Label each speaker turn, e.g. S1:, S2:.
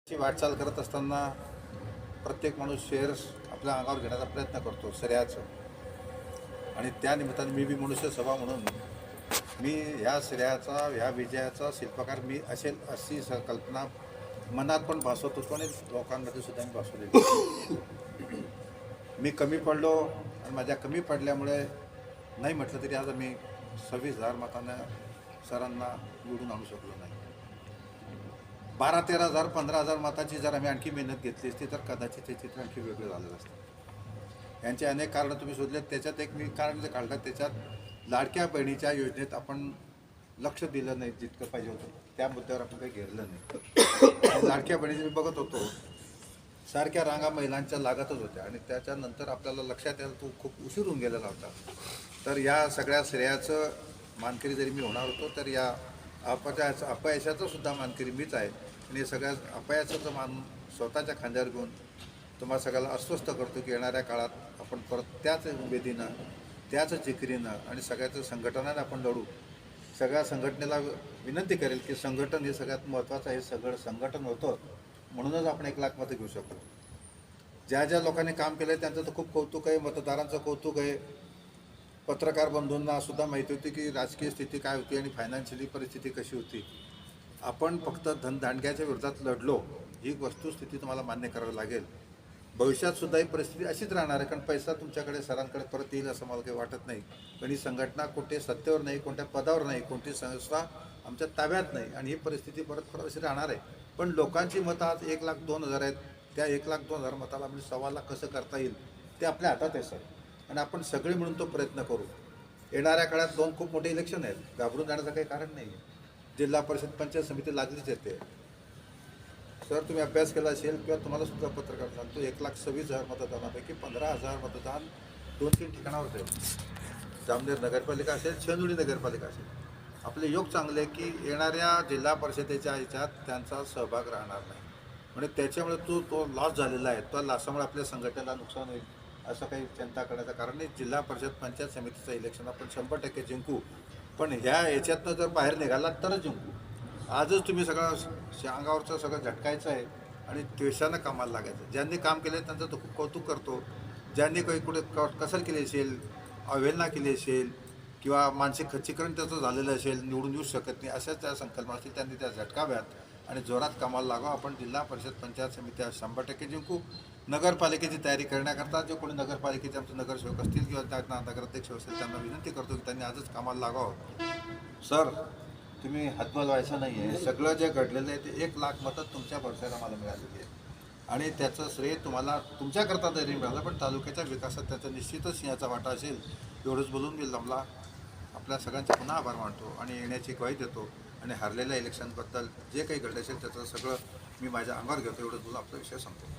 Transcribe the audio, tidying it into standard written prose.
S1: ची वाटचाल करत असताना प्रत्येक माणूस शेअर्स आपल्या अंगावर घेण्याचा प्रयत्न करतो श्रेयाचं, आणि त्या निमित्ताने मी मनुष्य सभा म्हणून मी ह्या श्रेयाचा, ह्या विजयाचा शिल्पकार मी असेल अशी कल्पना मनात पण भासवत होतो आणि लोकांमध्ये सुद्धा मी भासवली. मी कमी पडलो आणि माझ्या कमी पडल्यामुळे नाही म्हटलं तरी आज मी 26,000 मतानं सरांना निवडून आणू शकलो नाही. 12-13,000 15,000 मताची जर आम्ही आणखी मेहनत घेतली असती तर कदाचित हे चित्र आणखी वेगळं झालेलं असतं. यांचे अनेक कारणं तुम्ही शोधलेत. त्याच्यात एक मी कारण जे काढलं, त्याच्यात लाडक्या बहिणीच्या योजनेत आपण लक्ष दिलं नाही जितकं पाहिजे होतं. त्या मुद्द्यावर आपण काही घेरलं नाही. लाडक्या बहिणीचे मी बघत होतो, सारख्या रांगा महिलांच्या लागतच होत्या आणि त्याच्यानंतर आपल्याला लक्षात यायला तो खूप उशीर होऊन गेलेला होता. तर या सगळ्या श्रेयाचं मानकरी जरी मी होणार होतो, तर या अपयशाचं सुद्धा मानकरी मीच आहे. आणि सगळ्या अपयशाचं मान स्वतःच्या खांद्यावर घेऊन तुम्हाला सगळ्याला अस्वस्थ करतो की येणाऱ्या काळात आपण परत त्याच उमेदीनं, त्याच जिकरीनं आणि सगळ्याचं संघटनाने आपण लढू. सगळ्या संघटनेला विनंती करेल की संघटन हे सगळ्यात महत्त्वाचं आहे. सगळं संघटन होतं म्हणूनच आपण 1 लाख मतं घेऊ शकतो. ज्या ज्या लोकांनी काम केलं आहे त्यांचं तर खूप कौतुक आहे, मतदारांचं कौतुक आहे. पत्रकार बंधूंना सुद्धा माहिती होती की राजकीय स्थिती काय होती आणि फायनान्शियली परिस्थिती कशी होती. आपण फक्त धनदांडग्याच्या विरोधात लढलो ही वस्तुस्थिती तुम्हाला मान्य करावी लागेल. भविष्यात सुद्धा ही परिस्थिती अशीच राहणार आहे, कारण पैसा तुमच्याकडे सरांकडे परत येईल असं मला काही वाटत नाही. पण ही संघटना कोणत्याही सत्तेवर नाही, कोणत्या पदावर नाही, कोणती संस्था आमच्या ताब्यात नाही आणि ही परिस्थिती परत अशी राहणार आहे. पण लोकांची मतं आज 1,02,000 आहेत. त्या 1,02,000 मताला म्हणजे 1.25 लाख कसं करता येईल ते आपल्या हातात आहे सर. आणि आपण सगळे म्हणून तो प्रयत्न करू. येणाऱ्या काळात 2 खूप मोठे इलेक्शन आहेत. घाबरून जाण्याचं काही कारण नाही आहे. जिल्हा परिषद पंचायत समिती लागलीच येते. सर तुम्ही अभ्यास केला असेल किंवा तुम्हाला सुद्धा पत्रकार सांगतो, 1,26,000 मतदानापैकी 15,000 मतदान 2-3 ठिकाणावर ठेवलं. जामनेर नगरपालिका असेल, शेंदुळी नगरपालिका असेल. आपले योग चांगले की येणाऱ्या जिल्हा परिषदेच्या ह्याच्यात त्यांचा सहभाग राहणार नाही. म्हणजे त्याच्यामुळे तो लॉस झालेला आहे. त्या लॉसमुळे आपल्या संघटनेला नुकसान होईल असं काही चिंता करण्याचं कारण नाही. जिल्हा परिषद पंचायत समितीचं इलेक्शन आपण 100% जिंकू. पण ह्या याच्यातनं जर बाहेर निघाला तरच जिंकू. आजच तुम्ही सगळं अंगावरचं सगळं झटकायचं आहे आणि द्वेषानं कामाला लागायचं. ज्यांनी काम केलं त्यांचं तो खूप कौतुक करतो. ज्यांनी काही कुठे कसर केली असेल, अवहेलना केली असेल किंवा मानसिक खच्चीकरण त्याचं झालेलं असेल, निवडून येऊ शकत नाही अशाच त्या संकल्पना असतील, त्यांनी त्या झटकाव्यात आणि जोरात कामाला लागावं. आपण जिल्हा परिषद पंचायत समिती 100% जिंकू. नगरपालिकेची तयारी करण्याकरता जे कोणी नगरपालिकेचे आमचे नगरसेवक असतील किंवा त्यांना नगराध्यक्ष असतील त्यांना विनंती करतो की त्यांनी आजच कामाला लागावं. सर तुम्ही हातबल व्हायचं नाही आहे. सगळं जे घडलेलं आहे ते 1 लाख मतं तुमच्या भरवशावर आम्हाला मिळालेली आहे आणि त्याचं श्रेय तुम्हाला तुमच्याकरता तरी मिळालं, पण तालुक्याच्या विकासात त्याचा निश्चितच सिंहाचा वाटा असेल. एवढंच बोलून मी लमला. आपल्या सगळ्यांचे पुन्हा आभार मानतो आणि येण्याची ग्वाही देतो आणि हरलेल्या इलेक्शनबद्दल जे काही घडलं असेल त्याचं सगळं मी माझ्या अंगावर घेतो. एवढंच बोलून आपला विषय संपतो.